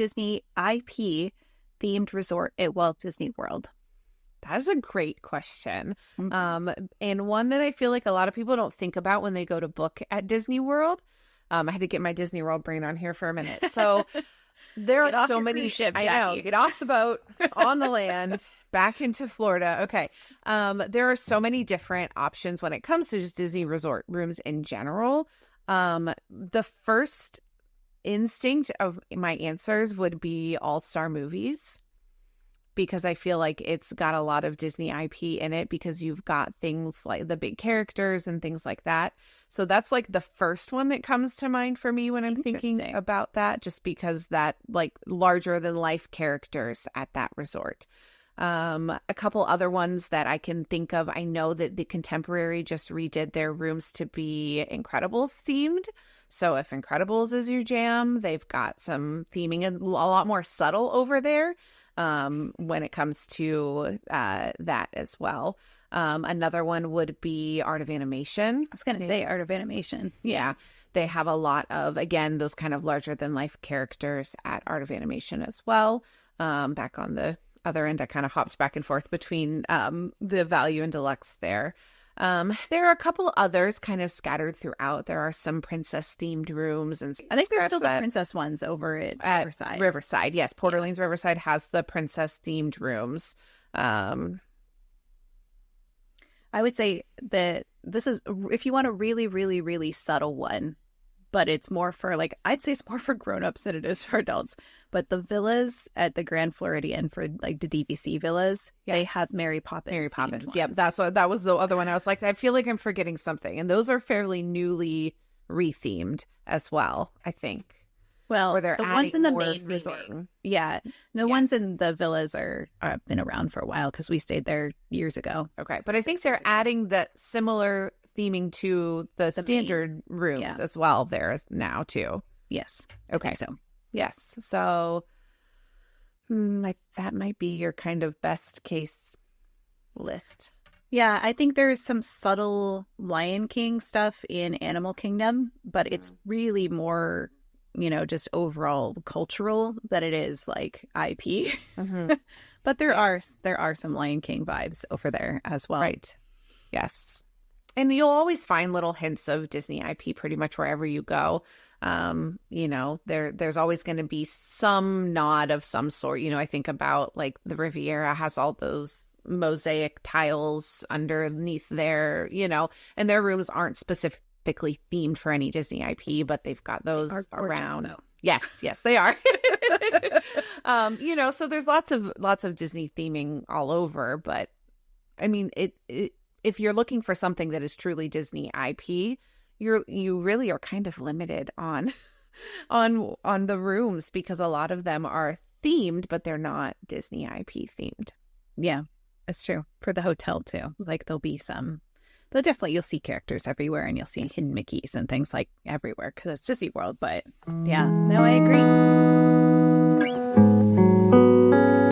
Disney IP themed resort at Walt Disney World? That's a great question. Mm-hmm. And one that I feel like a lot of people don't think about when they go to book at Disney World. I had to get my Disney World brain on here for a minute. So there Get are off so your many cruise ship, I Jackie. know, get off the boat, on the land, back into Florida. Okay. There are so many different options when it comes to just Disney resort rooms in general. The first instinct of my answers would be All-Star Movies, because I feel like it's got a lot of Disney IP in it, because you've got things like the big characters and things like that. So that's like the first one that comes to mind for me when I'm thinking Interesting. about that, just because that like larger than life characters at that resort. A couple other ones that I can think of. I know that the Contemporary just redid their rooms to be Incredibles themed. So if Incredibles is your jam, they've got some theming a lot more subtle over there when it comes to that as well. Another one would be Art of Animation. I was going to say Art of Animation. Yeah. They have a lot of, again, those kind of larger than life characters at Art of Animation as well. Back on the other end, I kind of hopped back and forth between the value and deluxe there. There are a couple others kind of scattered throughout. There are some princess themed rooms, and I think there's still the princess ones over at Riverside. Riverside, yes. Port Orleans Riverside has the princess themed rooms. I would say that this is, if you want a really, really, really subtle one, but it's more for like, I'd say it's more for grown-ups than it is for adults. But the villas at the Grand Floridian for like the DVC villas, they have Mary Poppins. Mary Poppins. Yep. That was the other one. I was like, I feel like I'm forgetting something. And those are fairly newly rethemed as well, I think. Well, where they're the ones in the more main resort. theming. Yeah. The ones in the villas are been around for a while because we stayed there years ago. Okay. But I think they're adding that similar theming to the standard rooms as well there now too. Yes. Okay. So yes. So that might be your kind of best case list. Yeah, I think there's some subtle Lion King stuff in Animal Kingdom, but it's really more, just overall cultural than it is like IP. Mm-hmm. But there are some Lion King vibes over there as well. Right. Yes. And you'll always find little hints of Disney IP pretty much wherever you go. There's always going to be some nod of some sort. I think about like the Riviera has all those mosaic tiles underneath there, and their rooms aren't specifically themed for any Disney IP, but they've got those gorgeous, around. though. Yes, they are. So there's lots of Disney theming all over, but I mean, if you're looking for something that is truly Disney IP, you really are kind of limited on the rooms, because a lot of them are themed, but they're not Disney IP themed. Yeah, that's true. For the hotel too, like there'll definitely you'll see characters everywhere, and you'll see hidden Mickeys and things like everywhere because it's Disney World. But yeah, no, I agree.